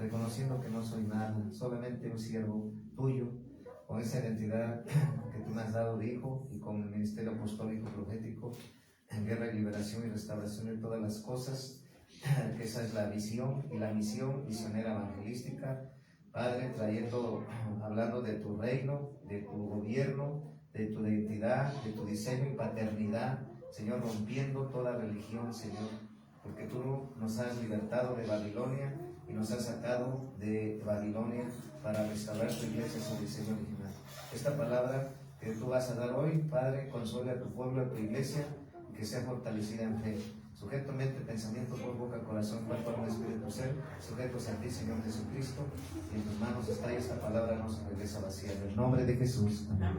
reconociendo que no soy nada, solamente un siervo tuyo, con esa identidad que tú me has dado de hijo y con el ministerio apostólico profético en guerra y liberación y restauración de todas las cosas, que esa es la visión y la misión misionera evangelística, Padre, hablando de tu reino, de tu gobierno, de tu identidad, de tu diseño y paternidad, Señor, rompiendo toda religión, Señor, porque tú nos has libertado de Babilonia y nos has sacado de Babilonia para restaurar tu iglesia, su diseño original. Esta palabra que tú vas a dar hoy, Padre, consuela a tu pueblo, a tu iglesia, y que sea fortalecida en fe. Sujeto mente, pensamiento, por boca, corazón, cuerpo, alma, espíritu, ser, sujetos a ti, Señor Jesucristo, y en tus manos está, y esta palabra no se regresa vacía. En el nombre de Jesús. Amén.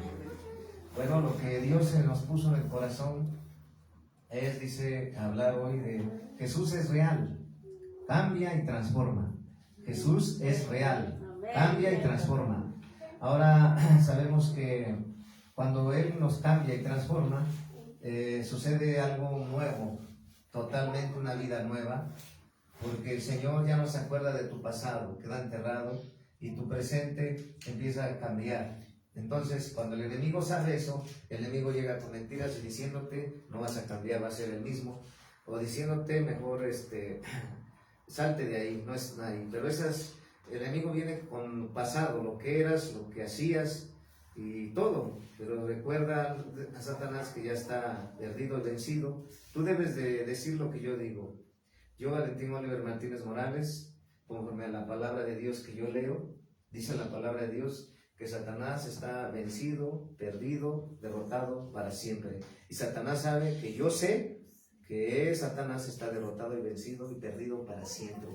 Bueno, lo que Dios nos puso en el corazón es, dice, hablar hoy de Jesús es real, cambia y transforma. Jesús es real, cambia y transforma. Ahora sabemos que cuando Él nos cambia y transforma, sucede algo nuevo, totalmente una vida nueva, porque el Señor ya no se acuerda de tu pasado, queda enterrado y tu presente empieza a cambiar. Entonces, cuando el enemigo sabe eso, el enemigo llega con mentiras y diciéndote, no vas a cambiar, va a ser el mismo, o diciéndote, mejor salte de ahí, no es nadie. Pero el enemigo viene con pasado, lo que eras, lo que hacías y todo. Pero recuerda a Satanás que ya está perdido y vencido. Tú debes de decir lo que yo digo. Yo, Valentín Oliver Martínez Morales, conforme a la palabra de Dios que yo leo, dice la palabra de Dios que Satanás está vencido, perdido, derrotado para siempre. Y Satanás sabe que yo sé que Satanás está derrotado y vencido y perdido para siempre,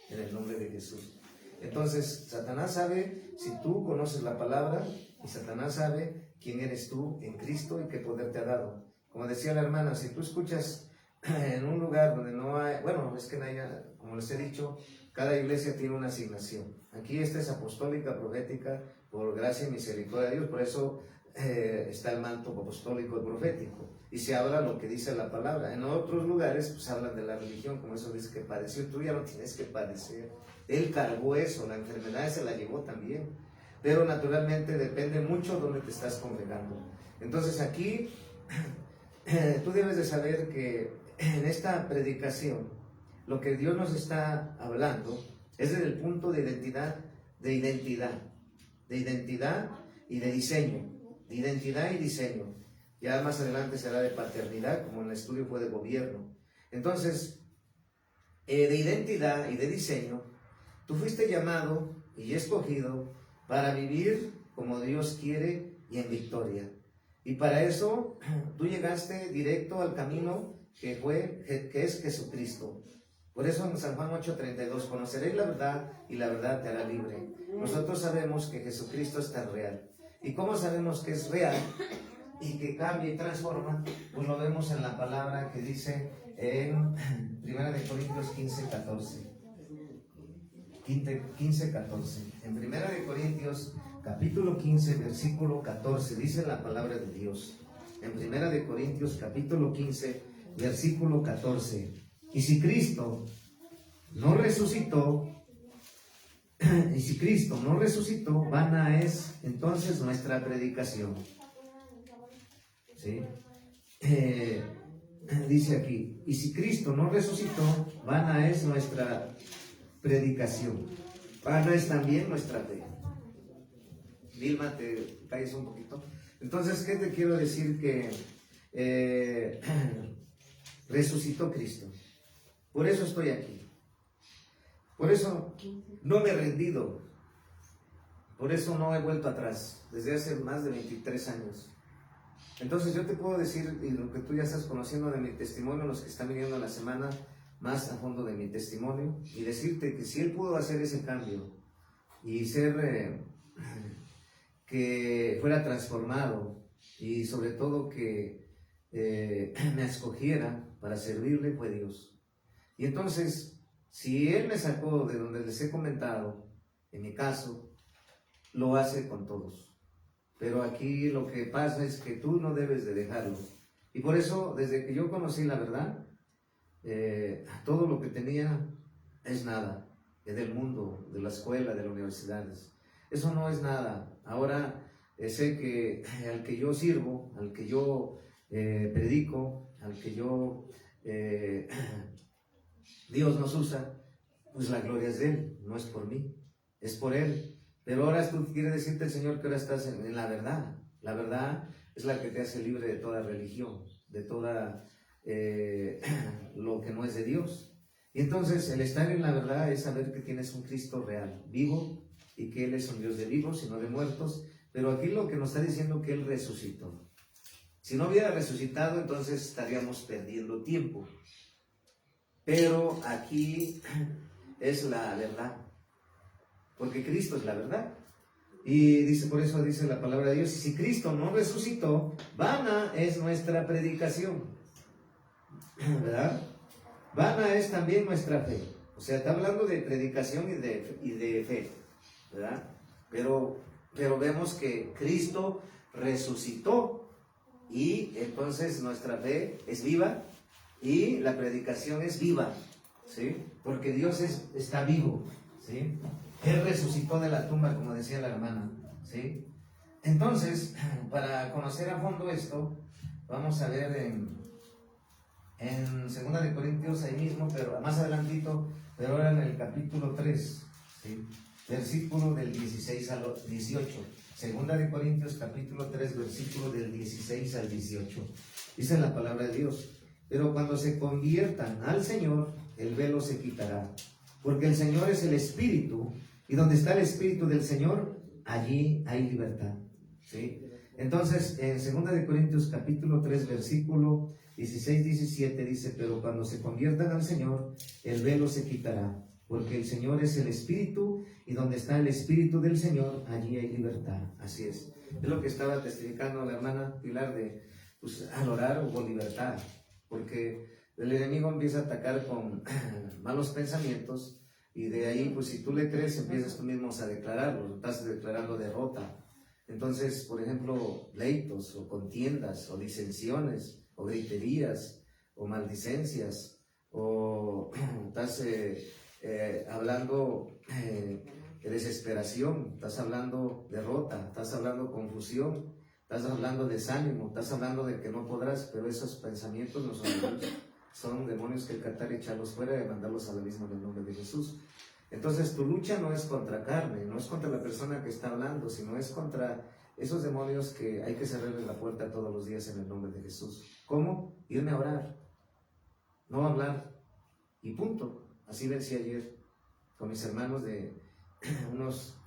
en el nombre de Jesús. Entonces, Satanás sabe, si tú conoces la palabra, y Satanás sabe quién eres tú en Cristo y qué poder te ha dado. Como decía la hermana, si tú escuchas en un lugar donde no hay, bueno, es que no haya, como les he dicho, cada iglesia tiene una asignación. Aquí esta es apostólica, profética, por gracia y misericordia de Dios, por eso está el manto apostólico y profético, y se habla lo que dice la palabra. En otros lugares pues hablan de la religión, como eso dice que padeció. Tú ya no tienes que padecer, Él cargó eso, la enfermedad se la llevó también, pero naturalmente depende mucho dónde te estás congregando. Entonces aquí tú debes de saber que en esta predicación lo que Dios nos está hablando es desde el punto de identidad y de diseño, de identidad y diseño. Ya más adelante será de paternidad, como en el estudio fue de gobierno. Entonces, de identidad y de diseño, tú fuiste llamado y escogido para vivir como Dios quiere y en victoria. Y para eso tú llegaste directo al camino que es Jesucristo. Por eso en San Juan 8:32, conoceréis la verdad y la verdad te hará libre. Nosotros sabemos que Jesucristo es tan real. ¿Y cómo sabemos que es real y que cambia y transforma? Pues lo vemos en la palabra que dice en 1 Corintios 15:14. 15:14. En 1 Corintios capítulo 15, versículo 14, dice la palabra de Dios. En 1 Corintios capítulo 15, versículo 14. Y si Cristo no resucitó, vana es entonces nuestra predicación. ¿Sí? Dice aquí, y si Cristo no resucitó, vana es nuestra predicación, vana es también nuestra fe. Vilma, te calles un poquito. Entonces, ¿qué te quiero decir? Que resucitó Cristo. Por eso estoy aquí. Por eso no me he rendido. Por eso no he vuelto atrás. Desde hace más de 23 años. Entonces yo te puedo decir, y lo que tú ya estás conociendo de mi testimonio, los que están viniendo a la semana, más a fondo de mi testimonio, y decirte que si Él pudo hacer ese cambio y ser que fuera transformado, y sobre todo que me escogiera para servirle, fue Dios. Y entonces, si Él me sacó de donde les he comentado, en mi caso, lo hace con todos. Pero aquí lo que pasa es que tú no debes de dejarlo. Y por eso, desde que yo conocí la verdad, todo lo que tenía es nada. del mundo, de la escuela, de las universidades. Eso no es nada. Ahora sé que al que yo sirvo, al que yo predico, al que yo Dios nos usa, pues la gloria es de Él, no es por mí, es por Él. Pero ahora tú quieres decirte el Señor que ahora estás en la verdad. La verdad es la que te hace libre de toda religión, de toda lo que no es de Dios. Y entonces el estar en la verdad es saber que tienes un Cristo real, vivo, y que Él es un Dios de vivos y no de muertos. Pero aquí lo que nos está diciendo que Él resucitó. Si no hubiera resucitado, entonces estaríamos perdiendo tiempo. Pero aquí es la verdad, porque Cristo es la verdad. Y dice, por eso dice la palabra de Dios, y si Cristo no resucitó, vana es nuestra predicación, ¿verdad? Vana es también nuestra fe. O sea, está hablando de predicación y de fe, ¿verdad? Pero vemos que Cristo resucitó y entonces nuestra fe es viva y la predicación es viva, ¿sí? Porque Dios está vivo, ¿sí? Él resucitó de la tumba, como decía la hermana, ¿sí? Entonces, para conocer a fondo esto, vamos a ver en 2 de Corintios, ahí mismo, pero más adelantito, pero ahora en el capítulo 3, ¿sí? Versículo del 16 al 18. 2 de Corintios, capítulo 3, versículo del 16 al 18. Dice la palabra de Dios: pero cuando se conviertan al Señor, el velo se quitará, porque el Señor es el Espíritu, y donde está el Espíritu del Señor, allí hay libertad, ¿sí? Entonces, en 2 de Corintios, capítulo 3, versículo 16-17, dice: pero cuando se conviertan al Señor, el velo se quitará, porque el Señor es el Espíritu, y donde está el Espíritu del Señor, allí hay libertad. Así es. Es lo que estaba testificando la hermana Pilar, pues al orar hubo libertad, porque el enemigo empieza a atacar con malos pensamientos, y de ahí, pues si tú le crees, empiezas tú mismo a declararlo, estás declarando derrota. Entonces, por ejemplo, pleitos o contiendas o disensiones o griterías o maldicencias, o estás hablando de desesperación, estás hablando derrota, estás hablando confusión, estás hablando desánimo, estás hablando de que no podrás, pero esos pensamientos no son demonios, son demonios que hay que tratar de echarlos fuera y mandarlos al abismo en el nombre de Jesús. Entonces tu lucha no es contra carne, no es contra la persona que está hablando, sino es contra esos demonios que hay que cerrarles la puerta todos los días en el nombre de Jesús. ¿Cómo? Irme a orar, no hablar, y punto. Así vencí ayer con mis hermanos de unos,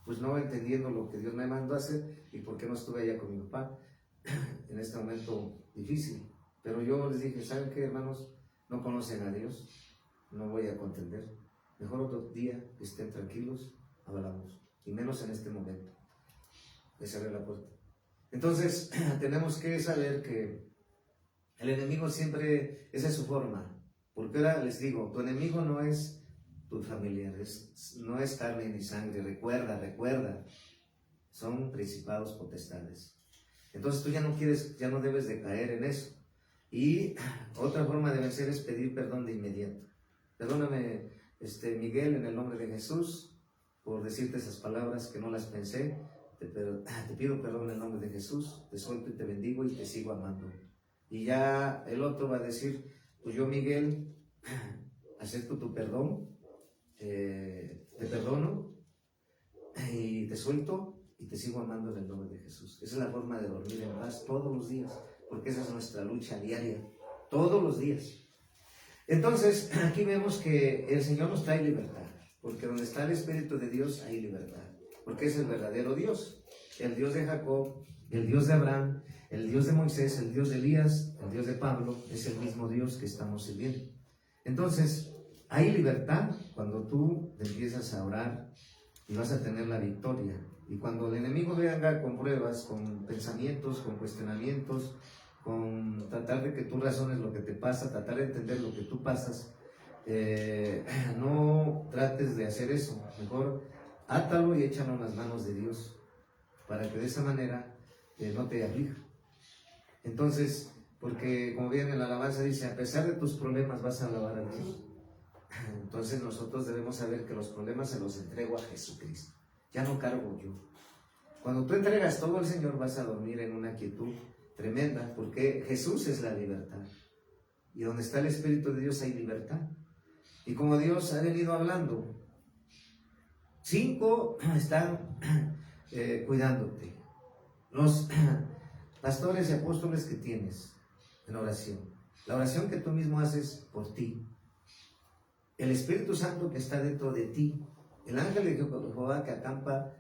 pues no entendiendo lo que Dios me mandó a hacer y por qué no estuve allá con mi papá en este momento difícil. Pero yo les dije, ¿saben qué, hermanos? No conocen a Dios, no voy a contender. Mejor otro día que estén tranquilos, hablamos. Y menos en este momento. Les cerré la puerta. Entonces, tenemos que saber que el enemigo siempre, esa es su forma. Porque ahora les digo, tu enemigo no es tu familiar, no es carne ni sangre. Recuerda. Son principados, potestades. Entonces tú ya no debes de caer en eso. Y otra forma de vencer es pedir perdón de inmediato. Perdóname, Miguel, en el nombre de Jesús, por decirte esas palabras que no las pensé. Te pido perdón en el nombre de Jesús, te suelto y te bendigo y te sigo amando. Y ya el otro va a decir, pues yo, Miguel, acepto tu perdón, te perdono y te suelto y te sigo amando en el nombre de Jesús. Esa es la forma de dormir en paz todos los días, porque esa es nuestra lucha diaria, todos los días. Entonces, aquí vemos que el Señor nos trae libertad, porque donde está el Espíritu de Dios hay libertad, porque es el verdadero Dios, el Dios de Jacob, el Dios de Abraham, el Dios de Moisés, el Dios de Elías, el Dios de Pablo, es el mismo Dios que estamos sirviendo. Entonces, hay libertad cuando tú empiezas a orar y vas a tener la victoria. Y cuando el enemigo venga con pruebas, con pensamientos, con cuestionamientos, con tratar de que tú razones lo que te pasa, tratar de entender lo que tú pasas, no trates de hacer eso. Mejor átalo y échalo en las manos de Dios, para que de esa manera no te aflija. Entonces, porque como bien en la alabanza dice, a pesar de tus problemas vas a alabar a Dios. Entonces nosotros debemos saber que los problemas se los entrego a Jesucristo. Ya no cargo yo. Cuando tú entregas todo al Señor, vas a dormir en una quietud tremenda, porque Jesús es la libertad. Y donde está el Espíritu de Dios hay libertad. Y como Dios ha venido hablando, 5 están cuidándote. Los pastores y apóstoles que tienes en oración. La oración que tú mismo haces por ti. El Espíritu Santo que está dentro de ti. El ángel de Jehová que acampa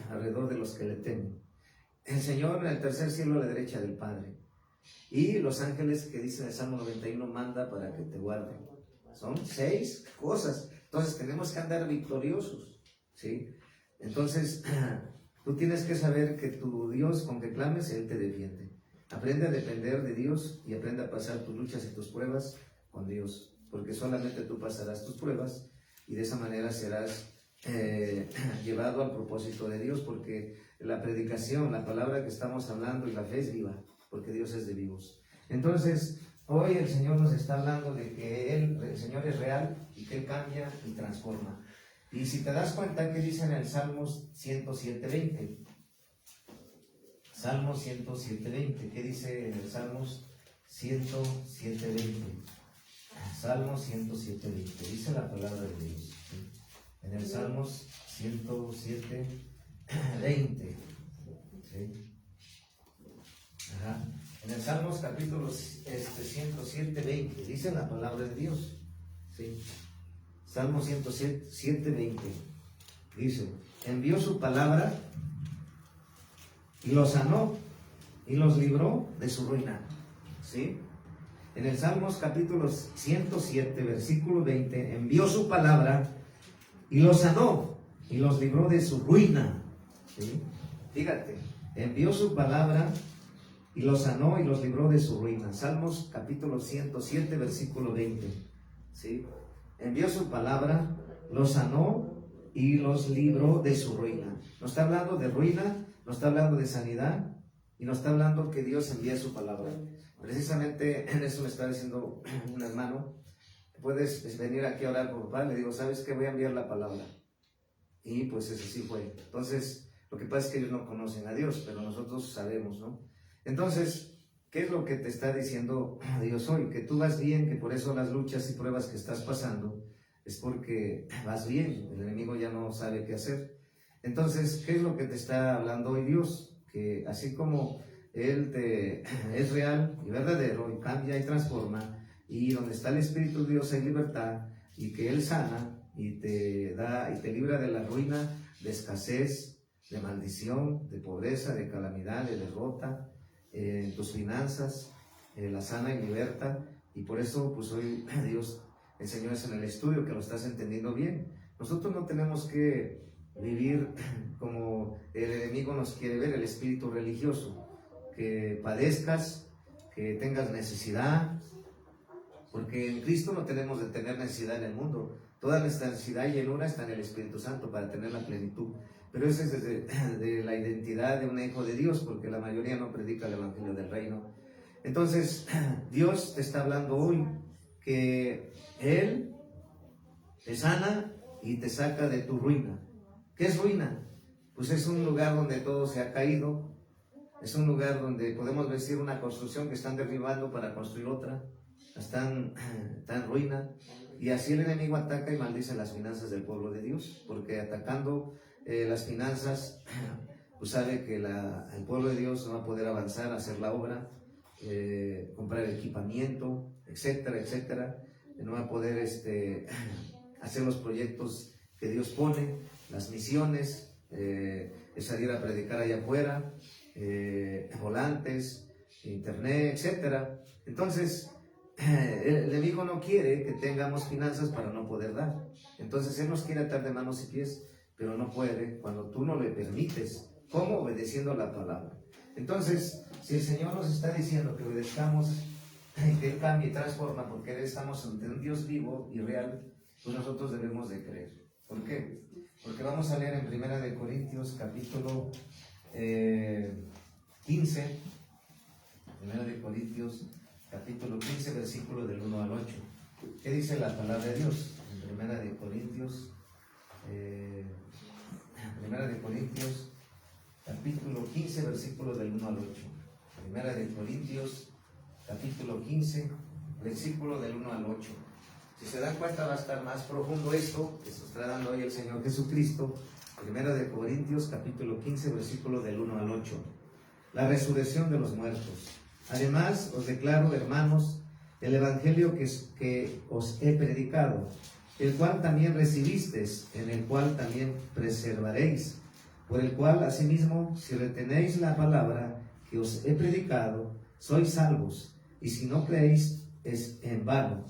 alrededor de los que le temen. El Señor en el tercer cielo a la derecha del Padre. Y los ángeles que dice en el Salmo 91 manda para que te guarden. Son 6 cosas. Entonces tenemos que andar victoriosos, ¿sí? Entonces tú tienes que saber que tu Dios, con que clames, Él te defiende. Aprende a depender de Dios y aprende a pasar tus luchas y tus pruebas con Dios, porque solamente tú pasarás tus pruebas y de esa manera serás llevado al propósito de Dios, porque la predicación, la palabra que estamos hablando y la fe es viva, porque Dios es de vivos. Entonces, hoy el Señor nos está hablando de que el Señor es real y que Él cambia y transforma. Y si te das cuenta que dice en el Salmos 107:20, Salmos 107:20, ¿qué dice en el Salmos 107:20? Salmos 107:20, dice la palabra de Dios, ¿sí? En el Salmos 107:20, ¿sí? Ajá. En el Salmos capítulo 107:20, dice la palabra de Dios, ¿sí? Salmo 107:20, dice, envió su palabra y los sanó y los libró de su ruina, ¿sí? En el Salmos capítulo 107, versículo 20, envió su palabra y los sanó y los libró de su ruina, ¿sí? Fíjate, envió su palabra y los sanó y los libró de su ruina. Salmos capítulo 107, versículo 20, ¿sí? Envió su palabra, los sanó y los libró de su ruina. No está hablando de ruina, no está hablando de sanidad y no está hablando que Dios envía su palabra. Precisamente en eso me está diciendo un hermano, puedes venir aquí a orar por paz. Le digo, ¿sabes qué? Voy a enviar la palabra. Y pues eso sí fue. Entonces, lo que pasa es que ellos no conocen a Dios, pero nosotros sabemos, ¿no? Entonces, ¿qué es lo que te está diciendo Dios hoy? Que tú vas bien, que por eso las luchas y pruebas que estás pasando es porque vas bien, el enemigo ya no sabe qué hacer. Entonces, ¿qué es lo que te está hablando hoy Dios? Que así como Él es real y verdadero y cambia y transforma, y donde está el Espíritu de Dios hay libertad, y que Él sana y te da y te libra de la ruina, de escasez, de maldición, de pobreza, de calamidad, de derrota, en tus finanzas, la sana y liberta. Y por eso pues hoy Dios, el Señor es en el estudio, que lo estás entendiendo bien. Nosotros no tenemos que vivir como el enemigo nos quiere ver, el espíritu religioso, que padezcas, que tengas necesidad, porque en Cristo no tenemos de tener necesidad en el mundo. Toda nuestra necesidad y llenura está en el Espíritu Santo para tener la plenitud. Pero eso es de la identidad de un hijo de Dios, porque la mayoría no predica el Evangelio del Reino. Entonces, Dios te está hablando hoy que Él te sana y te saca de tu ruina. ¿Qué es ruina? Pues es un lugar donde todo se ha caído, es un lugar donde podemos decir una construcción que están derribando para construir otra, están en ruina, y así el enemigo ataca y maldice las finanzas del pueblo de Dios, porque atacando las finanzas, pues sabe que el pueblo de Dios no va a poder avanzar, hacer la obra, comprar equipamiento, etcétera, etcétera, no va a poder hacer los proyectos que Dios pone, las misiones, salir a predicar allá afuera, volantes, internet, etcétera. Entonces, el enemigo no quiere que tengamos finanzas para no poder dar. Entonces, él nos quiere atar de manos y pies, pero no puede cuando tú no le permites. ¿Cómo? Obedeciendo la palabra. Entonces, si el Señor nos está diciendo que obedezcamos, que Él cambie y transforma, porque estamos ante un Dios vivo y real, pues nosotros debemos de creer. ¿Por qué? Porque vamos a leer en 1 Corintios capítulo 15, 1 Corintios capítulo 15, versículo del 1 al 8. ¿Qué dice la palabra de Dios? En Primera de Corintios, capítulo 15, versículos del 1 al 8. Primera de Corintios, capítulo 15, versículo del 1 al 8. Si se dan cuenta, va a estar más profundo esto que se está dando hoy el Señor Jesucristo. Primera de Corintios, capítulo 15, versículo del 1 al 8. La resurrección de los muertos. Además, os declaro, hermanos, el evangelio que os he predicado, el cual también recibisteis, en el cual también preservaréis, por el cual asimismo, si retenéis la palabra que os he predicado, sois salvos, y si no creéis, es en vano.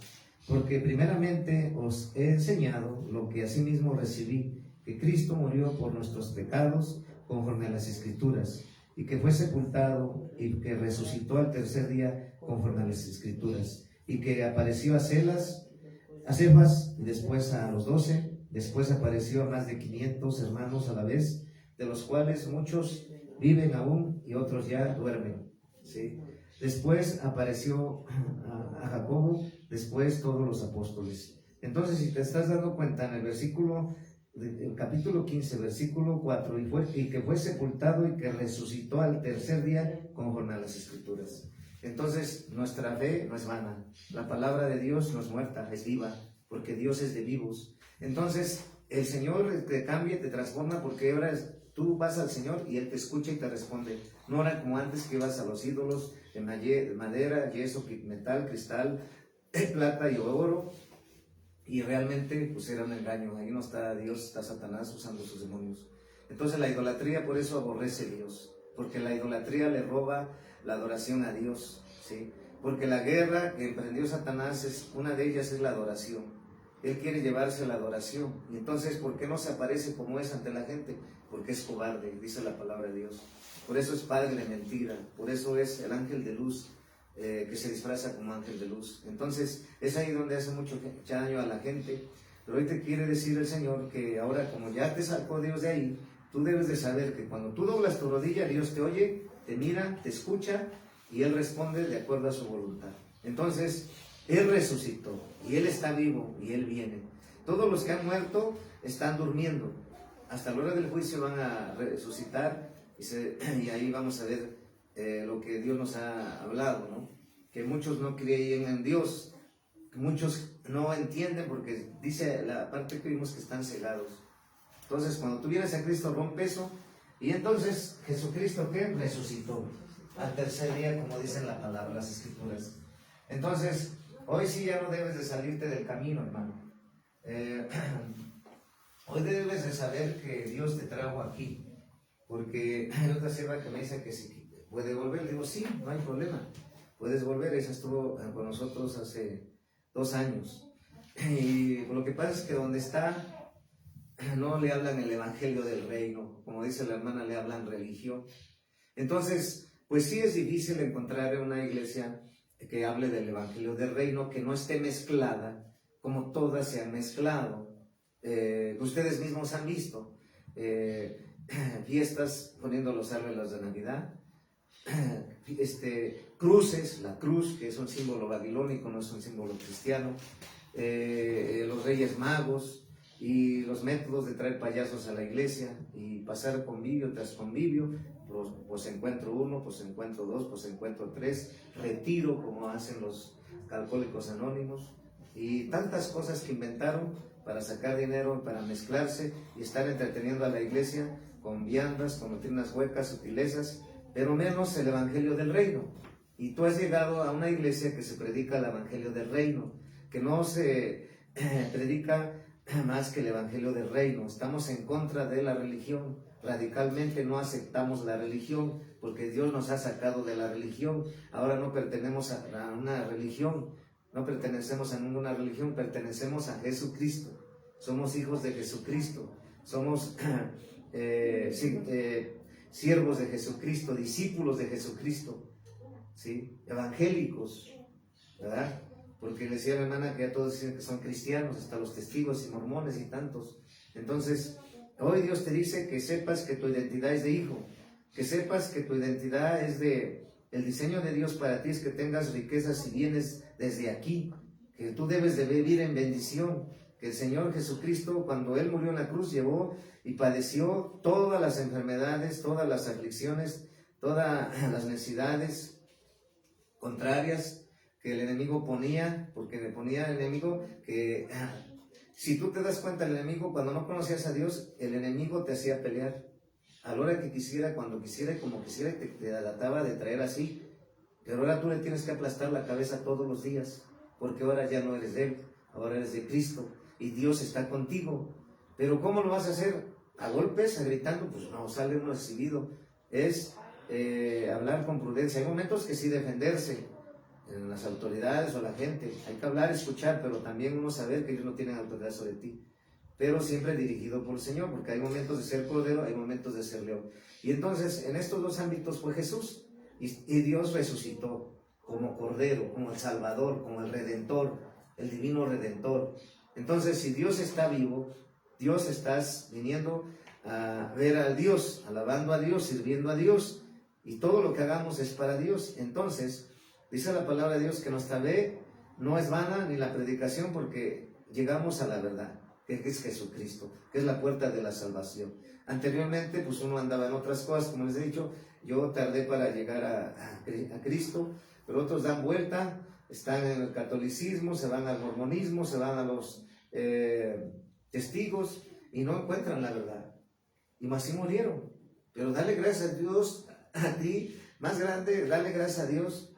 Porque primeramente os he enseñado lo que asimismo recibí, que Cristo murió por nuestros pecados, conforme a las Escrituras, y que fue sepultado, y que resucitó al tercer día, conforme a las Escrituras, y que apareció a Cefas, y después a los 12, después apareció a más de 500 hermanos a la vez, de los cuales muchos viven aún y otros ya duermen, ¿sí? Después apareció a Jacobo, después todos los apóstoles. Entonces, si te estás dando cuenta, en el capítulo 15, versículo 4, y que fue sepultado y que resucitó al tercer día, conforme a las Escrituras. Entonces, nuestra fe no es vana. La palabra de Dios no es muerta, es viva, porque Dios es de vivos. Entonces, el Señor te cambia, te transforma, porque ahora tú vas al Señor y Él te escucha y te responde. No era como antes, que ibas a los ídolos de madera, yeso, metal, cristal, plata y oro, y realmente pues era un engaño. Ahí no está Dios, está Satanás usando sus demonios. Entonces la idolatría, por eso aborrece Dios, porque la idolatría le roba la adoración a Dios, ¿sí? Porque la guerra que emprendió Satanás, una de ellas es la adoración. Él quiere llevarse la adoración. Y entonces, ¿por qué no se aparece como es ante la gente? Porque es cobarde, dice la palabra de Dios. Por eso es padre de mentira, por eso es el ángel de luz, que se disfraza como ángel de luz. Entonces, es ahí donde hace mucho daño a la gente. Pero hoy te quiere decir el Señor que ahora, como ya te sacó Dios de ahí, tú debes de saber que cuando tú doblas tu rodilla, Dios te oye, te mira, te escucha, y Él responde de acuerdo a su voluntad. Entonces, Él resucitó, y Él está vivo, y Él viene. Todos los que han muerto están durmiendo. Hasta la hora del juicio van a resucitar, y ahí vamos a ver lo que Dios nos ha hablado, ¿no? Que muchos no creían en Dios, que muchos no entienden, porque dice la parte que vimos que están cegados. Entonces, cuando tú vienes a Cristo, rompe eso, y entonces Jesucristo, ¿qué? Resucitó al tercer día, como dicen la palabra, las Escrituras. Entonces, hoy sí ya no debes de salirte del camino, hermano. Hoy debes de saber que Dios te trajo aquí, porque hay otra sierva que me dice que si puede volver. Le digo, sí, no hay problema, puedes volver. Ella estuvo con nosotros hace 2 años, y lo que pasa es que donde está no le hablan el evangelio del reino, como dice la hermana, le hablan religión. Entonces, pues sí es difícil encontrar una iglesia que hable del evangelio del reino, que no esté mezclada como todas se han mezclado. Ustedes mismos han visto fiestas poniendo los árboles de Navidad, cruces, la cruz, que es un símbolo babilónico, no es un símbolo cristiano, los Reyes Magos, y los métodos de traer payasos a la iglesia y pasar convivio tras convivio, pues encuentro 1, pues encuentro 2, pues encuentro 3, retiro, como hacen los alcohólicos anónimos, y tantas cosas que inventaron para sacar dinero, para mezclarse y estar entreteniendo a la iglesia con viandas, con doctrinas huecas, sutilezas, pero menos el evangelio del reino. Y tú has llegado a una iglesia que se predica el evangelio del reino, que no se predica más que el evangelio del reino. Estamos en contra de la religión, radicalmente no aceptamos la religión, porque Dios nos ha sacado de la religión. Ahora no pertenecemos a una religión, no pertenecemos a ninguna religión, pertenecemos a Jesucristo. Somos hijos de Jesucristo, somos siervos de Jesucristo, discípulos de Jesucristo, ¿sí? Evangélicos, ¿verdad? Porque le decía a la hermana que ya todos dicen que son cristianos, hasta los testigos y mormones y tantos. Entonces, hoy Dios te dice que sepas que tu identidad es de hijo, que sepas que tu identidad es de... El diseño de Dios para ti es que tengas riquezas y bienes desde aquí, que tú debes de vivir en bendición, que el Señor Jesucristo, cuando Él murió en la cruz, llevó y padeció todas las enfermedades, todas las aflicciones, todas las necesidades contrarias que el enemigo ponía, porque le ponía al enemigo que, si tú te das cuenta, el enemigo, cuando no conocías a Dios, el enemigo te hacía pelear. A la hora que quisiera, cuando quisiera, como quisiera, te trataba de traer así. Pero ahora tú le tienes que aplastar la cabeza todos los días, porque ahora ya no eres de Él, ahora eres de Cristo, y Dios está contigo. Pero ¿cómo lo vas a hacer? ¿A golpes? ¿A gritando? Pues no, sale uno decidido. Es hablar con prudencia. Hay momentos que sí defenderse en las autoridades o la gente. Hay que hablar, escuchar, pero también uno saber que ellos no tienen autoridad sobre ti. Pero siempre dirigido por el Señor, porque hay momentos de ser cordero, hay momentos de ser león. Y entonces, en estos dos ámbitos fue Jesús, y Dios resucitó como cordero, como el Salvador, como el Redentor, el divino Redentor. Entonces, si Dios está vivo, Dios estás viniendo a ver a Dios, alabando a Dios, sirviendo a Dios, y todo lo que hagamos es para Dios. Entonces, dice la palabra de Dios que nuestra fe no es vana ni la predicación, porque llegamos a la verdad, que es Jesucristo, que es la puerta de la salvación. Anteriormente, pues uno andaba en otras cosas, como les he dicho, yo tardé para llegar a Cristo, pero otros dan vuelta, están en el catolicismo, se van al mormonismo, se van a los testigos y no encuentran la verdad. Y más si murieron. Pero dale gracias a Dios, a ti, más grande, dale gracias a Dios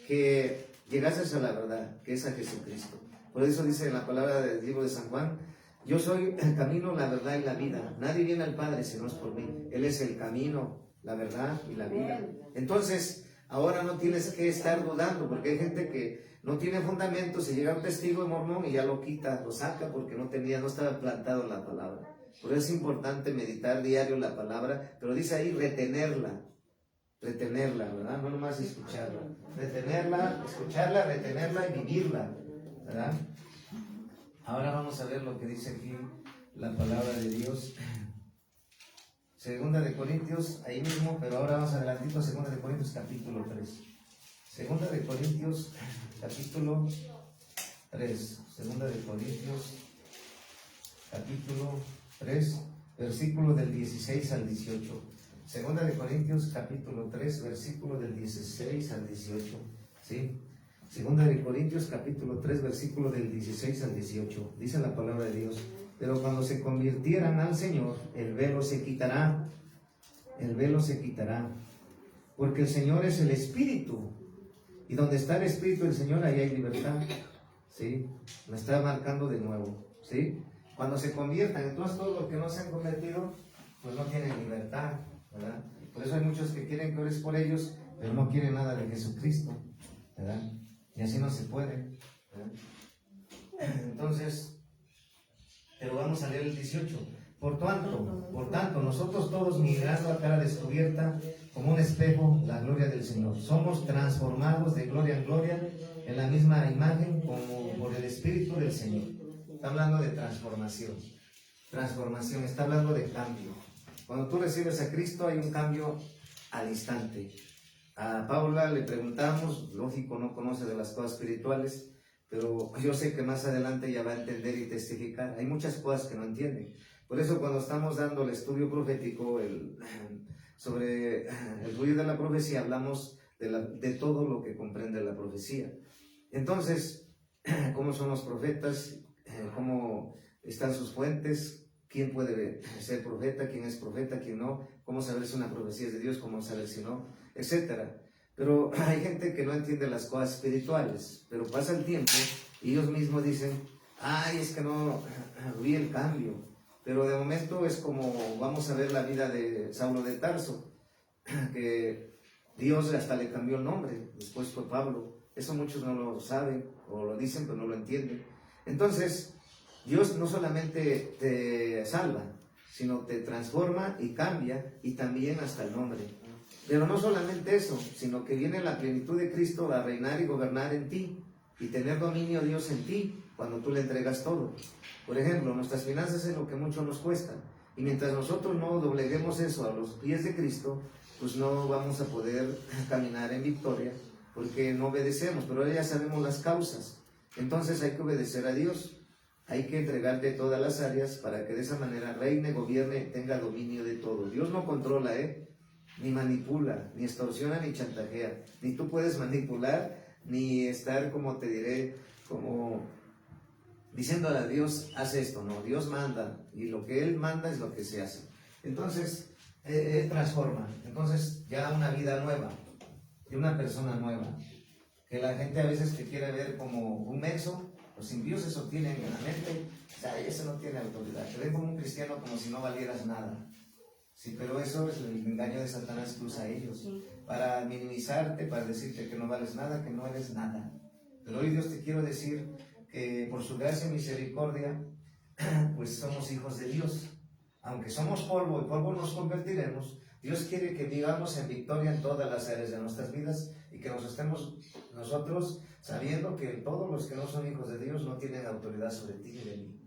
que llegases a la verdad, que es a Jesucristo. Por eso dice en la palabra del libro de San Juan: yo soy el camino, la verdad y la vida. Nadie viene al Padre si no es por mí. Él es el camino, la verdad y la vida. Entonces, ahora no tienes que estar dudando, porque hay gente que no tiene fundamento. Se llega un testigo de mormón y ya lo quita, lo saca, porque no estaba plantado en la palabra. Por eso es importante meditar diario la palabra, pero dice ahí retenerla, ¿verdad? No nomás escucharla. Retenerla, escucharla, retenerla y vivirla, ¿verdad? Ahora vamos a ver lo que dice aquí la palabra de Dios. Segunda de Corintios, ahí mismo, pero ahora vamos adelantito, Segunda de Corintios capítulo 3. Segunda de Corintios capítulo 3. Segunda de Corintios capítulo 3, versículo del 16 al 18. Segunda de Corintios capítulo 3, versículo del 16 al 18. ¿Sí? Segunda de Corintios capítulo 3, versículo del 16 al 18. Dice la palabra de Dios: pero cuando se convirtieran al Señor, el velo se quitará. El velo se quitará. Porque el Señor es el Espíritu. Y donde está el Espíritu del Señor, ahí hay libertad. ¿Sí? Me está marcando de nuevo. ¿Sí? Cuando se conviertan, entonces todos los que no se han convertido, pues no tienen libertad, ¿verdad? Por eso hay muchos que quieren que ores por ellos, pero no quieren nada de Jesucristo, ¿verdad? Y así no se puede, ¿verdad? Entonces, pero vamos a leer el 18. Por tanto, nosotros todos, mirando a cara descubierta, como un espejo, la gloria del Señor, somos transformados de gloria en gloria en la misma imagen como por el Espíritu del Señor. Está hablando de transformación. Transformación, está hablando de cambio. Cuando tú recibes a Cristo hay un cambio al instante. A Paula le preguntamos, lógico, no conoce de las cosas espirituales, pero yo sé que más adelante ya va a entender y testificar. Hay muchas cosas que no entiende. Por eso cuando estamos dando el estudio profético sobre el ruido de la profecía, hablamos de todo lo que comprende la profecía. Entonces, ¿cómo son los profetas? ¿Cómo están sus fuentes? ¿Quién puede ser profeta? ¿Quién es profeta? ¿Quién no? ¿Cómo saber si una profecía es de Dios? ¿Cómo saber si no? Etcétera. Pero hay gente que no entiende las cosas espirituales, pero pasa el tiempo y ellos mismos dicen: ay, es que no vi el cambio. Pero de momento es como vamos a ver la vida de Saulo de Tarso, que Dios hasta le cambió el nombre, después fue Pablo. Eso muchos no lo saben o lo dicen, pero no lo entienden. Entonces, Dios no solamente te salva, sino te transforma y cambia, y también hasta el nombre. Pero no solamente eso, sino que viene la plenitud de Cristo a reinar y gobernar en ti, y tener dominio Dios en ti, cuando tú le entregas todo. Por ejemplo, nuestras finanzas es lo que mucho nos cuesta, y mientras nosotros no dobleguemos eso a los pies de Cristo, pues no vamos a poder caminar en victoria, porque no obedecemos. Pero ya sabemos las causas. Entonces hay que obedecer a Dios, hay que entregarle todas las áreas para que de esa manera reine, gobierne, tenga dominio de todo. Dios no controla, ni manipula, ni extorsiona, ni chantajea, ni tú puedes manipular, ni estar, como te diré, como diciéndole a Dios, haz esto. No, Dios manda, y lo que Él manda es lo que se hace. Entonces, Él transforma. Entonces, ya una vida nueva, de una persona nueva, que la gente a veces te quiere ver como un menso. Los impíos eso tienen en la mente, o sea, ese no tiene autoridad, te ven como un cristiano como si no valieras nada. Sí, pero eso es el engaño de Satanás que usa a ellos, para minimizarte, para decirte que no vales nada, que no eres nada. Pero hoy Dios te quiero decir que por su gracia y misericordia, pues somos hijos de Dios. Aunque somos polvo y polvo nos convertiremos, Dios quiere que vivamos en victoria en todas las áreas de nuestras vidas y que nos estemos nosotros sabiendo que todos los que no son hijos de Dios no tienen autoridad sobre ti ni de mí.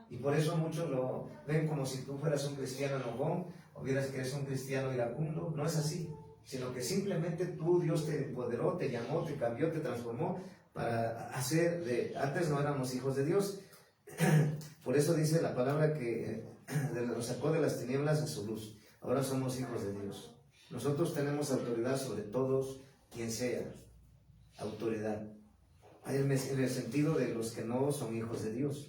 Y por eso muchos lo ven como si tú fueras un cristiano enojón o vieras que eres un cristiano iracundo. No es así, sino que simplemente tú, Dios te empoderó, te llamó, te cambió, te transformó para hacer de... Antes no éramos hijos de Dios. Por eso dice la palabra que nos sacó de las tinieblas a su luz. Ahora somos hijos de Dios. Nosotros tenemos autoridad sobre todos, quien sea. Autoridad. En el sentido de los que no son hijos de Dios.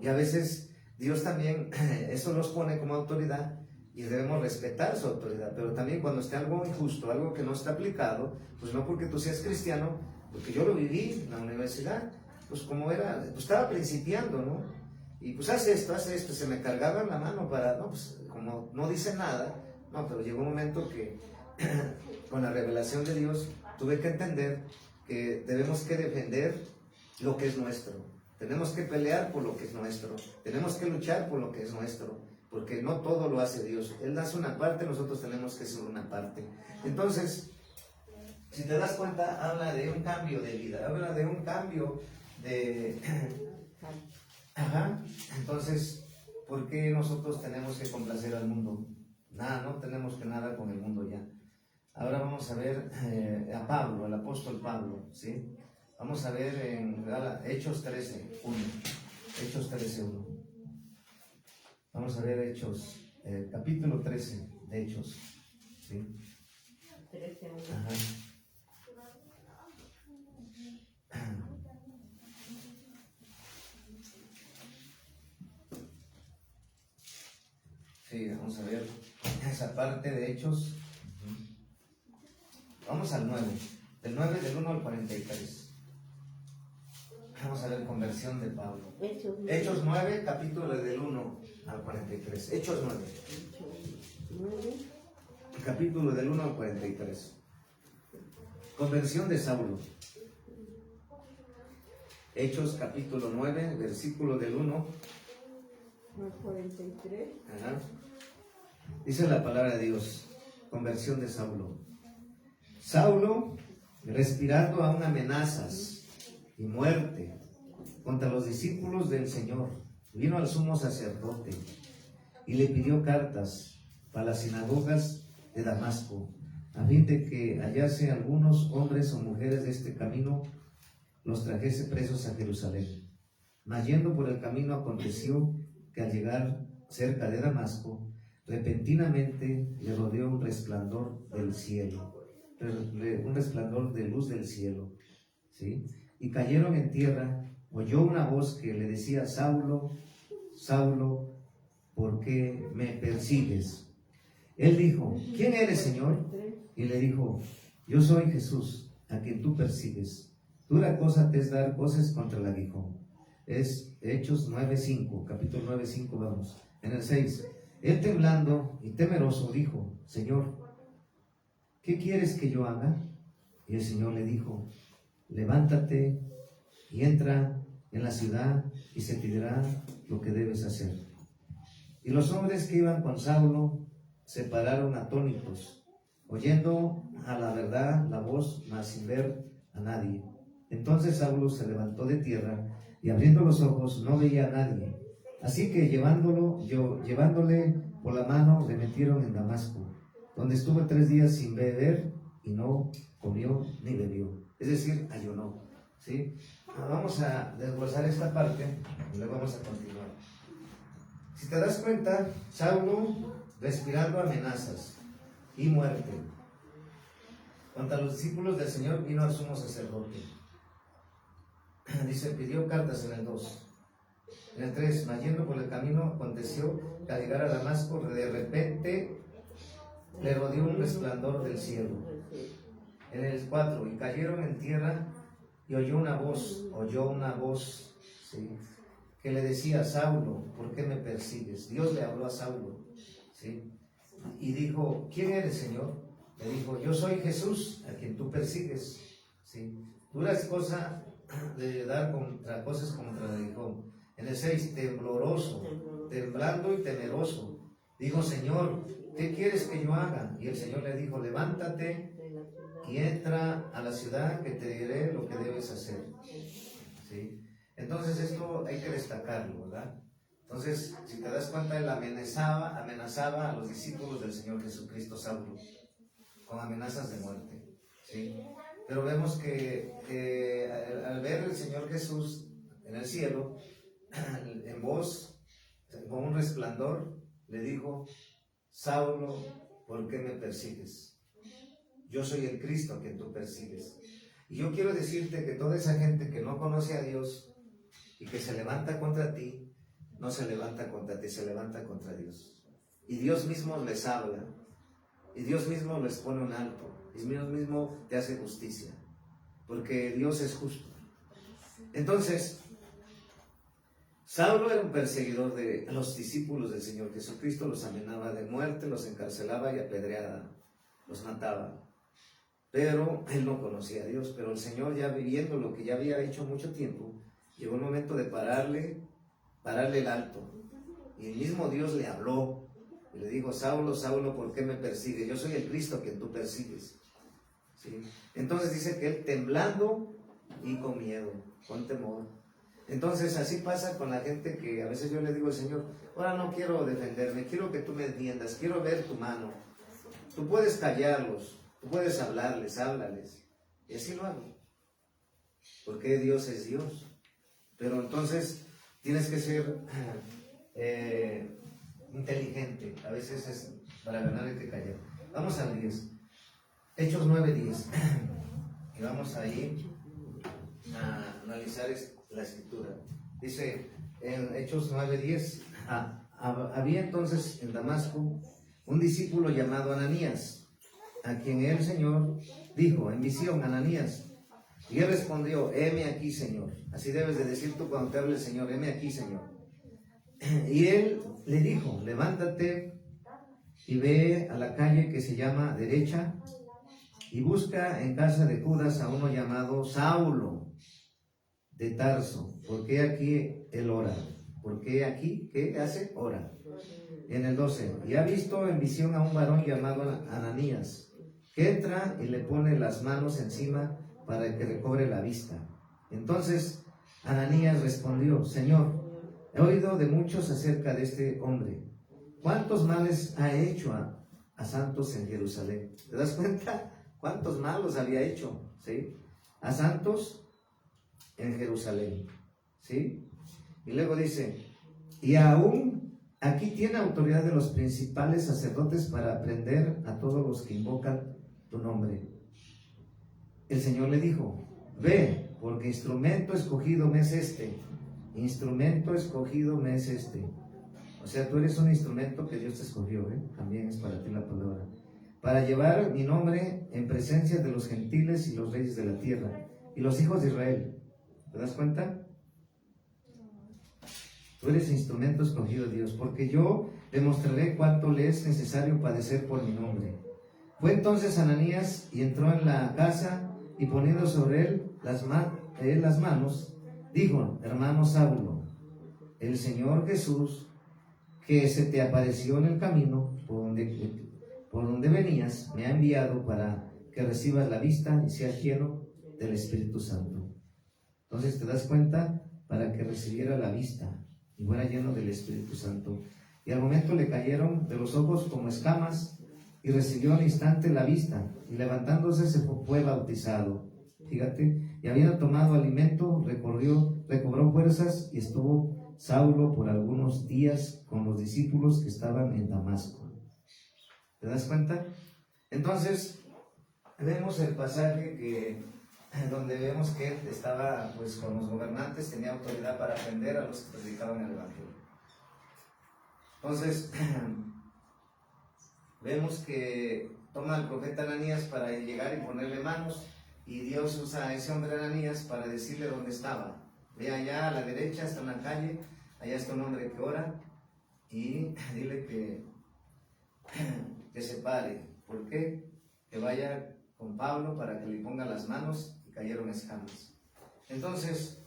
Y a veces Dios también eso los pone como autoridad y debemos respetar su autoridad. Pero también cuando esté algo injusto, algo que no está aplicado, pues no porque tú seas cristiano, porque yo lo viví en la universidad, pues como era, pues estaba principiando, ¿no? Y pues haz esto, se me cargaban la mano para, no, pues como no dice nada, no, pero llegó un momento que con la revelación de Dios tuve que entender que debemos que defender lo que es nuestro, tenemos que pelear por lo que es nuestro, tenemos que luchar por lo que es nuestro, porque no todo lo hace Dios, Él hace una parte, nosotros tenemos que hacer una parte. Entonces, si te das cuenta, habla de un cambio de vida, habla de un cambio de... Ajá. Entonces, ¿por qué nosotros tenemos que complacer al mundo? Nada, no tenemos que nada con el mundo ya. Ahora vamos a ver a Pablo, el apóstol Pablo, ¿sí? Vamos a ver en Hechos 13:1. Hechos 13:1. Vamos a ver Hechos, capítulo 13 de Hechos, ¿sí? 13:1. Ajá. Sí, vamos a ver esa parte de Hechos. Vamos al 9, del 9 del 1 al 43. Vamos a ver conversión de Pablo. Hechos 9, capítulo del 1 al 43. Hechos 9. Capítulo del 1 al 43. Conversión de Saulo. Hechos capítulo 9, versículo del 1 al 43. Ajá. Dice la palabra de Dios. Conversión de Saulo. Saulo, respirando aún amenazas y muerte contra los discípulos del Señor, vino al sumo sacerdote y le pidió cartas para las sinagogas de Damasco, a fin de que hallase algunos hombres o mujeres de este camino, los trajese presos a Jerusalén. Mas yendo por el camino aconteció que al llegar cerca de Damasco, repentinamente le rodeó un resplandor del cielo, un resplandor de luz del cielo, ¿sí? Y cayeron en tierra. Oyó una voz que le decía: Saulo, Saulo, ¿por qué me persigues? Él dijo: ¿quién eres, Señor? Y le dijo: yo soy Jesús, a quien tú persigues. Dura cosa te es dar voces contra el aguijón. Es Hechos 9:5, capítulo 9:5, vamos. En el 6, él temblando y temeroso dijo: Señor, ¿qué quieres que yo haga? Y el Señor le dijo: levántate y entra en la ciudad y se te dirá lo que debes hacer. Y los hombres que iban con Saulo se pararon atónitos, oyendo a la verdad la voz, mas sin ver a nadie. Entonces Saulo se levantó de tierra y abriendo los ojos no veía a nadie. Así que llevándole por la mano le metieron en Damasco, donde estuvo 3 días sin beber y no comió ni bebió. Es decir, ayunó, ¿sí? vamos a desglosar esta parte y luego vamos a continuar. Si te das cuenta, Saulo respirando amenazas y muerte. Contra los discípulos del Señor vino al sumo sacerdote. Dice, pidió cartas en el 2. En el 3, yendo por el camino, aconteció que al llegar a Damasco, de repente le rodeó un resplandor del cielo. En el 4, y cayeron en tierra y oyó una voz, ¿sí?, que le decía, Saulo, ¿por qué me persigues? Dios le habló a Saulo, ¿sí? Y dijo, ¿quién eres, Señor? Le dijo, yo soy Jesús, a quien tú persigues, ¿sí? Dura es cosa de dar contra cosas contra el aguijón. En el 6, temblando y temeroso, dijo, Señor, ¿qué quieres que yo haga? Y el Señor le dijo, levántate y entra a la ciudad, que te diré lo que debes hacer, ¿sí? Entonces esto hay que destacarlo, ¿verdad? Entonces, si te das cuenta, él amenazaba a los discípulos del Señor Jesucristo, Saulo, con amenazas de muerte, ¿sí? Pero vemos que al ver el Señor Jesús en el cielo, en voz, con un resplandor, le dijo, Saulo, ¿por qué me persigues? Yo soy el Cristo a quien tú persigues. Y yo quiero decirte que toda esa gente que no conoce a Dios y que se levanta contra ti, no se levanta contra ti, se levanta contra Dios. Y Dios mismo les habla, y Dios mismo les pone un alto, y Dios mismo te hace justicia, porque Dios es justo. Entonces, Saulo era un perseguidor de los discípulos del Señor Jesucristo, los amenazaba de muerte, los encarcelaba y apedreaba, los mataba. Pero él no conocía a Dios, pero el Señor, ya viviendo lo que ya había hecho mucho tiempo, llegó el momento de pararle el alto. Y el mismo Dios le habló y le dijo, Saulo, Saulo, ¿por qué me persigues? Yo soy el Cristo a quien tú persigues, ¿sí? Entonces dice que él temblando y con miedo, con temor. Entonces así pasa con la gente que a veces yo le digo al Señor, ahora no quiero defenderme, quiero que tú me entiendas, quiero ver tu mano. Tú puedes callarlos, tú puedes hablarles, háblales. Y así lo hago, porque Dios es Dios. Pero entonces tienes que ser inteligente. A veces para ganar hay que callar. Vamos al 10. Hechos 9:10. Y vamos ahí a analizar la escritura. Dice en Hechos 9:10, había entonces en Damasco un discípulo llamado Ananías, a quien el Señor dijo en visión, Ananías. Y él respondió, heme aquí, Señor. Así debes de decir tú cuando te hable el Señor, heme aquí, Señor. Y él le dijo, levántate y ve a la calle que se llama Derecha y busca en casa de Judas a uno llamado Saulo de Tarso, porque aquí él ora. Porque aquí, ¿qué hace? Ora. En el 12, y ha visto en visión a un varón llamado Ananías, que entra y le pone las manos encima para que recobre la vista. Entonces Ananías respondió, Señor, he oído de muchos acerca de este hombre. ¿Cuántos males ha hecho a santos en Jerusalén? ¿Te das cuenta? ¿Cuántos malos había hecho? ¿Sí? A santos en Jerusalén. ¿Sí? Y luego dice, y aún aquí tiene autoridad de los principales sacerdotes para prender a todos los que invocan tu nombre. El Señor le dijo, ve, porque instrumento escogido me es este. Instrumento escogido me es este. O sea, tú eres un instrumento que Dios te escogió, ¿eh? También es para ti la palabra. Para llevar mi nombre en presencia de los gentiles y los reyes de la tierra y los hijos de Israel. ¿Te das cuenta? Tú eres instrumento escogido de Dios, porque yo demostraré cuánto le es necesario padecer por mi nombre. Fue entonces Ananías y entró en la casa y poniendo sobre él las manos, dijo, hermano Saulo, el Señor Jesús, que se te apareció en el camino por donde venías, me ha enviado para que recibas la vista y seas lleno del Espíritu Santo. Entonces te das cuenta, para que recibiera la vista y fuera lleno del Espíritu Santo. Y al momento le cayeron de los ojos como escamas y recibió al instante la vista y levantándose se fue bautizado. Fíjate, y habiendo tomado alimento, recobró fuerzas y estuvo Saulo por algunos días con los discípulos que estaban en Damasco. ¿Te das cuenta? Entonces, vemos el pasaje donde vemos que él estaba pues con los gobernantes, tenía autoridad para aprender a los que predicaban el Evangelio. Entonces, vemos que toma al profeta Ananías para llegar y ponerle manos, y Dios usa a ese hombre Ananías para decirle dónde estaba. Ve allá a la derecha, está en la calle, allá está un hombre que ora, y dile que se pare. ¿Por qué? Que vaya con Pablo para que le ponga las manos, y cayeron escamas. Entonces,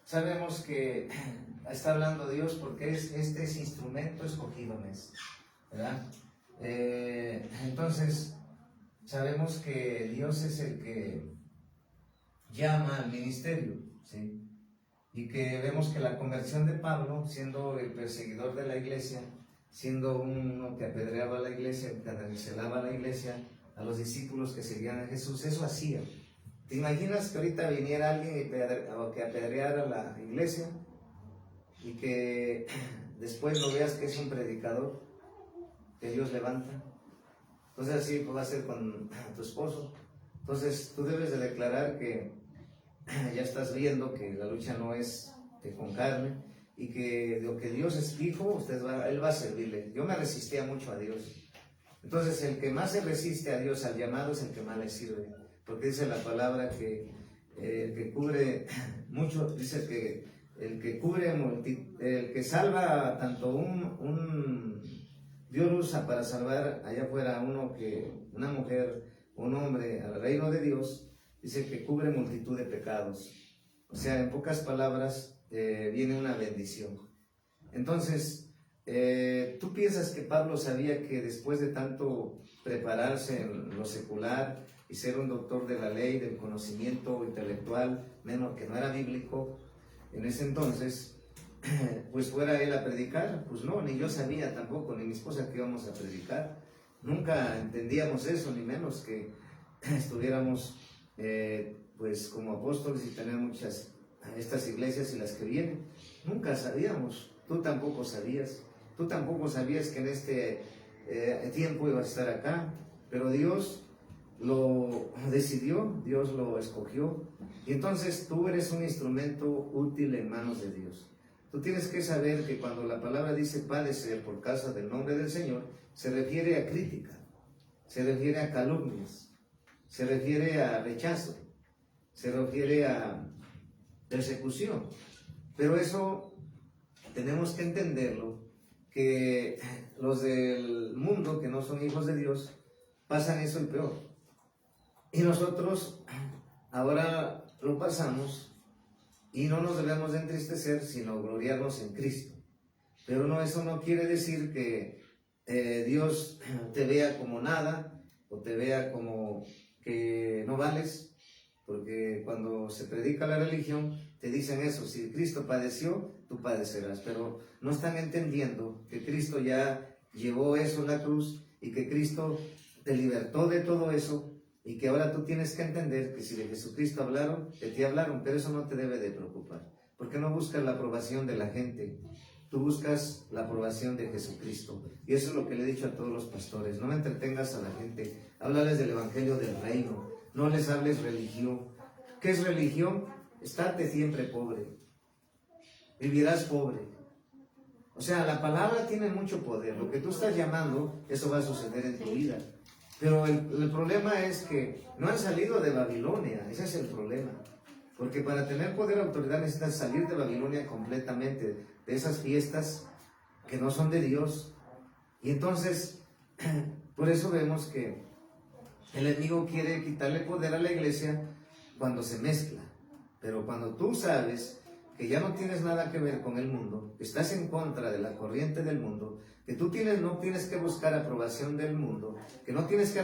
sabemos que está hablando Dios porque este es instrumento escogido, ¿verdad? Entonces, sabemos que Dios es el que llama al ministerio, ¿sí? Y que vemos que la conversión de Pablo, siendo el perseguidor de la iglesia, siendo uno que apedreaba a la iglesia, que encarcelaba a la iglesia, a los discípulos que seguían a Jesús, eso hacía. ¿Te imaginas que ahorita viniera alguien que apedreara la iglesia y que después lo veas que es un predicador que Dios levanta? Entonces así pues, va a ser con tu esposo. Entonces tú debes de declarar que ya estás viendo que la lucha no es con carne, y que lo que Dios dijo, Él va a servirle. Yo me resistía mucho a Dios. Entonces el que más se resiste a Dios, al llamado, es el que más le sirve. Porque dice la palabra que el que cubre mucho, dice que el que cubre, el que salva tanto Dios usa para salvar allá afuera una mujer, un hombre al reino de Dios, dice que cubre multitud de pecados. O sea, en pocas palabras, viene una bendición. Entonces, ¿tú piensas que Pablo sabía que después de tanto prepararse en lo secular y ser un doctor de la ley, del conocimiento intelectual, menos que no era bíblico, en ese entonces, pues fuera él a predicar? Pues no, ni yo sabía tampoco, ni mi esposa, que íbamos a predicar. Nunca entendíamos eso, ni menos que estuviéramos pues como apóstoles y tener muchas estas iglesias y las que vienen. Nunca sabíamos. Tú tampoco sabías. Tú tampoco sabías que en este tiempo iba a estar acá, pero Dios lo decidió, Dios lo escogió, y entonces tú eres un instrumento útil en manos de Dios. Tú tienes que saber que cuando la palabra dice padecer por causa del nombre del Señor, se refiere a crítica, se refiere a calumnias, se refiere a rechazo, se refiere a persecución. Pero eso tenemos que entenderlo, que los del mundo que no son hijos de Dios pasan eso y peor. Y nosotros ahora lo pasamos, y no nos debemos de entristecer, sino gloriarnos en Cristo. Pero no, eso no quiere decir que Dios te vea como nada, o te vea como que no vales, porque cuando se predica la religión te dicen eso: si Cristo padeció, tú padecerás. Pero no están entendiendo que Cristo ya llevó eso en la cruz, y que Cristo te libertó de todo eso, y que ahora tú tienes que entender que si de Jesucristo hablaron, de ti hablaron. Pero eso no te debe de preocupar, porque no buscas la aprobación de la gente, tú buscas la aprobación de Jesucristo. Y eso es lo que le he dicho a todos los pastores: no entretengas a la gente, háblales del evangelio del reino, no les hables religión. ¿Qué es religión? Estate siempre pobre, vivirás pobre. O sea, la palabra tiene mucho poder. Lo que tú estás llamando, eso va a suceder en tu vida. Pero el problema es que no han salido de Babilonia. Ese es el problema. Porque para tener poder y autoridad necesitas salir de Babilonia completamente, de esas fiestas que no son de Dios. Y entonces, por eso vemos que el enemigo quiere quitarle poder a la iglesia cuando se mezcla. Pero cuando tú sabes que ya no tienes nada que ver con el mundo, que estás en contra de la corriente del mundo, que tú no tienes que buscar aprobación del mundo, que no tienes que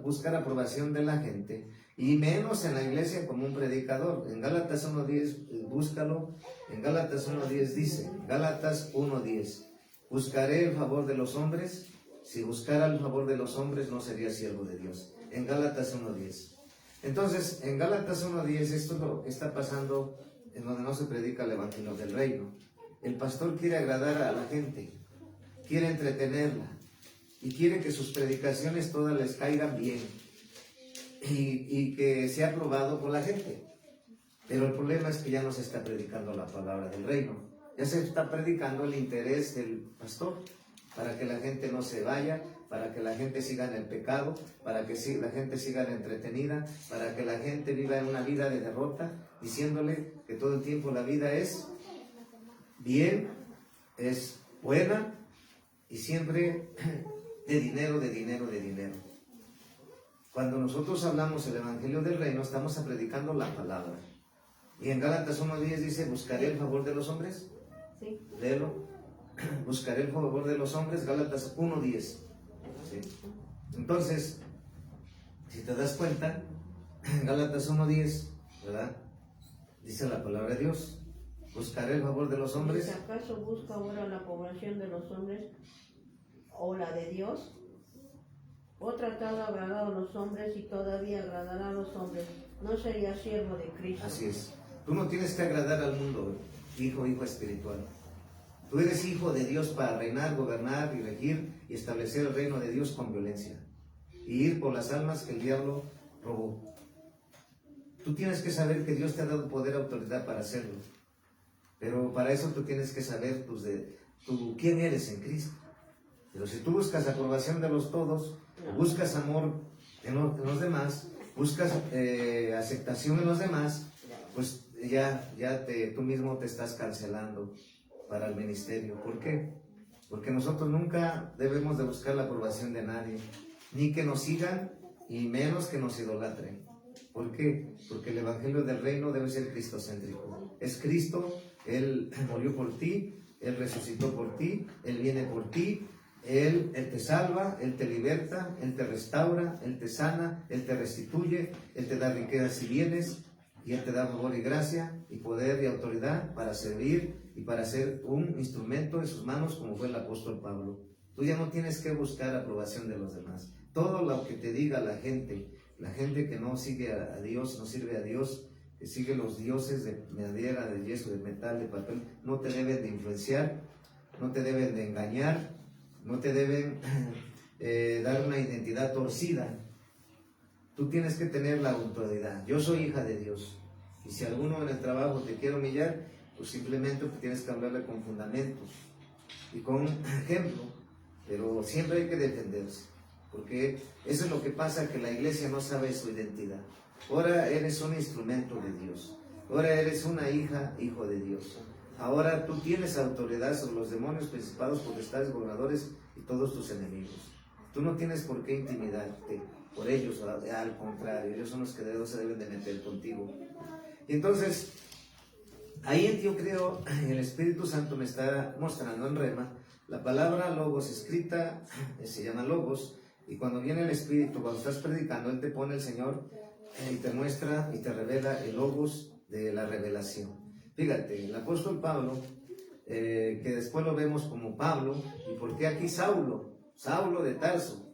buscar aprobación de la gente, y menos en la iglesia como un predicador. En Gálatas 1:10, búscalo, en Gálatas 1:10 dice, Gálatas 1:10, ¿buscaré el favor de los hombres? Si buscara el favor de los hombres, no sería siervo de Dios. En Gálatas 1:10. Entonces, en Gálatas 1:10, esto es lo que está pasando en donde no se predica el evangelio del reino. El pastor quiere agradar a la gente, quiere entretenerla y quiere que sus predicaciones todas les caigan bien y que sea aprobado por la gente. Pero el problema es que ya no se está predicando la palabra del reino, ya se está predicando el interés del pastor, para que la gente no se vaya, para que la gente siga en el pecado, para que la gente siga entretenida, para que la gente viva en una vida de derrota, diciéndole que todo el tiempo la vida es bien, es buena y siempre de dinero, de dinero, de dinero. Cuando nosotros hablamos el evangelio del reino, estamos predicando la palabra. Y en Gálatas 1:10 dice, ¿buscaré el favor de los hombres? Sí. Léelo. Buscaré el favor de los hombres, Gálatas 1:10. ¿Sí? Entonces, si te das cuenta, en Gálatas 1:10, ¿verdad? Dice la palabra de Dios, buscaré el favor de los hombres. ¿Si acaso busca ahora la población de los hombres o la de Dios? ¿O tratado de agradar a los hombres y todavía agradará a los hombres? No sería siervo de Cristo. Así es. Tú no tienes que agradar al mundo, hijo espiritual. Tú eres hijo de Dios para reinar, gobernar y regir y establecer el reino de Dios con violencia. Y ir por las almas que el diablo robó. Tú tienes que saber que Dios te ha dado poder y autoridad para hacerlo. Pero para eso tú tienes que saber quién eres en Cristo. Pero si tú buscas aprobación de los todos, buscas amor en los demás, buscas aceptación en los demás, pues tú mismo te estás cancelando para el ministerio. ¿Por qué? Porque nosotros nunca debemos de buscar la aprobación de nadie, ni que nos sigan y menos que nos idolatren. ¿Por qué? Porque el evangelio del reino debe ser cristocéntrico. Es Cristo, Él murió por ti, Él resucitó por ti, Él viene por ti, Él te salva, Él te liberta, Él te restaura, Él te sana, Él te restituye, Él te da riquezas y bienes, y Él te da favor y gracia y poder y autoridad para servir y para ser un instrumento en sus manos, como fue el apóstol Pablo. Tú ya no tienes que buscar aprobación de los demás. Todo lo que te diga la gente que no sigue a Dios, no sirve a Dios, que sigue los dioses de madera, de yeso, de metal, de papel, no te deben de influenciar, no te deben de engañar, no te deben dar una identidad torcida. Tú tienes que tener la autoridad. Yo soy hija de Dios. Y si alguno en el trabajo te quiere humillar, pues simplemente tienes que hablarle con fundamentos y con ejemplo. Pero siempre hay que defenderse. Porque eso es lo que pasa, que la iglesia no sabe su identidad. Ahora eres un instrumento de Dios. Ahora eres una hija, hijo de Dios. Ahora tú tienes autoridad sobre los demonios, principados, potestades, gobernadores y todos tus enemigos. Tú no tienes por qué intimidarte por ellos, al contrario, ellos son los que se deben de meter contigo. Y entonces, ahí yo creo, el Espíritu Santo me está mostrando en rema, la palabra logos escrita, se llama logos, y cuando viene el Espíritu, cuando estás predicando, Él te pone el Señor y te muestra y te revela el logos de la revelación. Fíjate, el apóstol Pablo, que después lo vemos como Pablo, y ¿por qué aquí Saulo? Saulo de Tarso,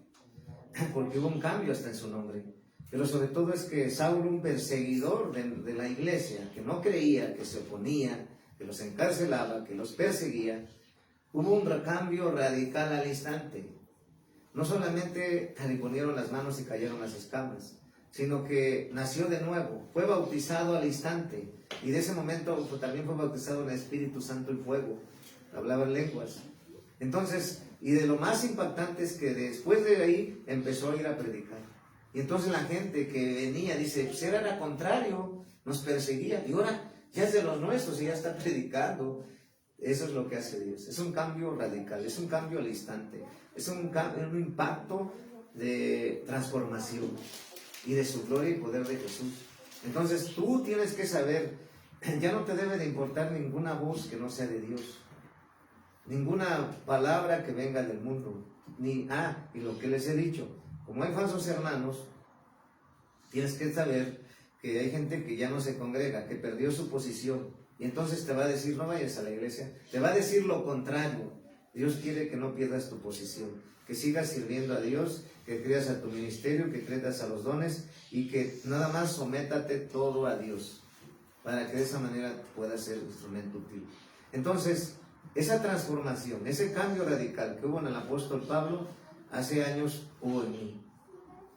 porque hubo un cambio hasta en su nombre. Pero sobre todo es que Saulo, un perseguidor de la iglesia, que no creía, que se oponía, que los encarcelaba, que los perseguía, hubo un cambio radical al instante. No solamente le ponieron las manos y cayeron las escamas, sino que nació de nuevo, fue bautizado al instante, y de ese momento también fue bautizado en el Espíritu Santo y fuego, hablaba en lenguas. Entonces, y de lo más impactante es que después de ahí empezó a ir a predicar. Y entonces la gente que venía dice, pues era al contrario, nos perseguía, y ahora ya es de los nuestros y ya está predicando. Eso es lo que hace Dios. Es un cambio radical, es un cambio al instante, es un impacto de transformación y de su gloria y poder de Jesús. Entonces tú tienes que saber, ya no te debe de importar ninguna voz que no sea de Dios, ninguna palabra que venga del mundo, y lo que les he dicho, como hay falsos hermanos, tienes que saber que hay gente que ya no se congrega, que perdió su posición, y entonces te va a decir, no vayas a la iglesia, te va a decir lo contrario, Dios quiere que no pierdas tu posición, que sigas sirviendo a Dios, que creas a tu ministerio, que creas a los dones y que nada más sométate todo a Dios, para que de esa manera puedas ser instrumento útil. Entonces, esa transformación, ese cambio radical que hubo en el apóstol Pablo, hace años hubo en mí.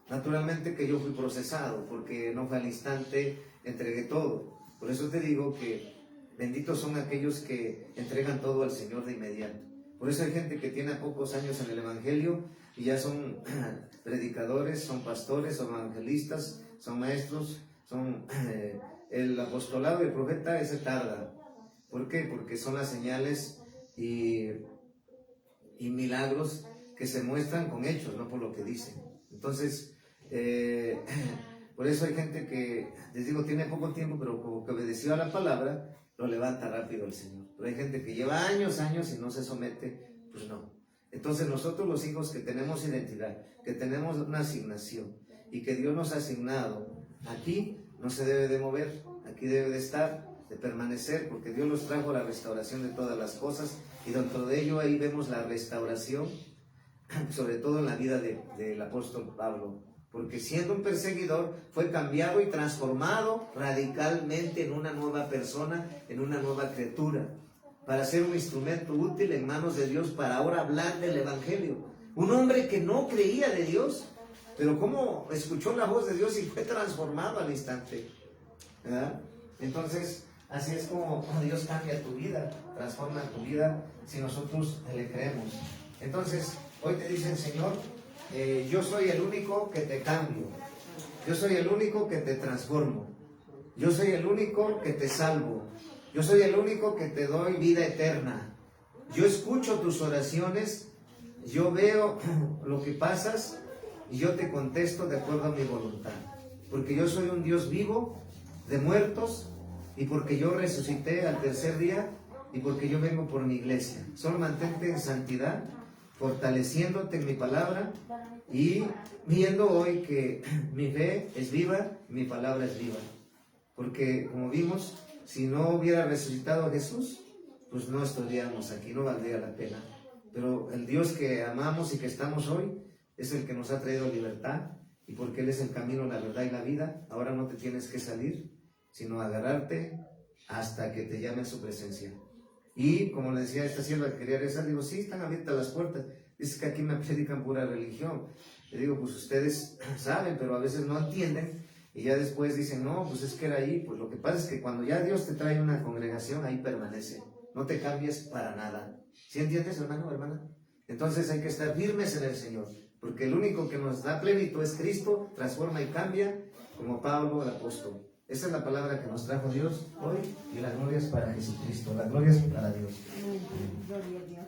Naturalmente que yo fui procesado, porque no fue al instante, entregué todo. Por eso te digo que benditos son aquellos que entregan todo al Señor de inmediato. Por eso hay gente que tiene pocos años en el Evangelio y ya son predicadores, son pastores, son evangelistas, son maestros, son el apostolado y el profeta, ese tarda. ¿Por qué? Porque son las señales y milagros que se muestran con hechos, no por lo que dicen. Entonces, por eso hay gente que, les digo, tiene poco tiempo, pero como que obedeció a la palabra, lo levanta rápido el Señor. Pero hay gente que lleva años y no se somete, pues no. Entonces nosotros los hijos que tenemos identidad, que tenemos una asignación y que Dios nos ha asignado, aquí no se debe de mover, aquí debe de estar, de permanecer, porque Dios nos trajo la restauración de todas las cosas y dentro de ello ahí vemos la restauración, sobre todo en la vida del apóstol Pablo, porque siendo un perseguidor fue cambiado y transformado radicalmente en una nueva persona, en una nueva criatura, para ser un instrumento útil en manos de Dios para ahora hablar del Evangelio. Un hombre que no creía de Dios, pero como escuchó la voz de Dios y fue transformado al instante, ¿verdad? Entonces, así es como Dios cambia tu vida, transforma tu vida si nosotros le creemos. Entonces, hoy te dice el Señor, yo soy el único que te cambio, yo soy el único que te transformo, yo soy el único que te salvo, yo soy el único que te doy vida eterna. Yo escucho tus oraciones, yo veo lo que pasas y yo te contesto de acuerdo a mi voluntad, porque yo soy un Dios vivo de muertos y porque yo resucité al tercer día y porque yo vengo por mi iglesia. Solo mantente en santidad, fortaleciéndote en mi palabra y viendo hoy que mi fe es viva, mi palabra es viva. Porque como vimos, si no hubiera resucitado a Jesús, pues no estaríamos aquí, no valdría la pena. Pero el Dios que amamos y que estamos hoy es el que nos ha traído libertad, y porque Él es el camino, la verdad y la vida, ahora no te tienes que salir, sino agarrarte hasta que te llame a su presencia. Y como le decía a esta sierva que quería rezar, digo, sí, están abiertas las puertas. Dice que aquí me predican pura religión. Le digo, pues ustedes saben, pero a veces no entienden. Y ya después dicen, no, pues es que era ahí. Pues lo que pasa es que cuando ya Dios te trae una congregación, ahí permanece. No te cambies para nada. ¿Sí entiendes, hermano o hermana? Entonces hay que estar firmes en el Señor. Porque el único que nos da plenitud es Cristo, transforma y cambia, como Pablo el apóstol. Esa es la palabra que nos trajo Dios hoy, y la gloria es para Jesucristo, la gloria es para Dios. Gloria a Dios.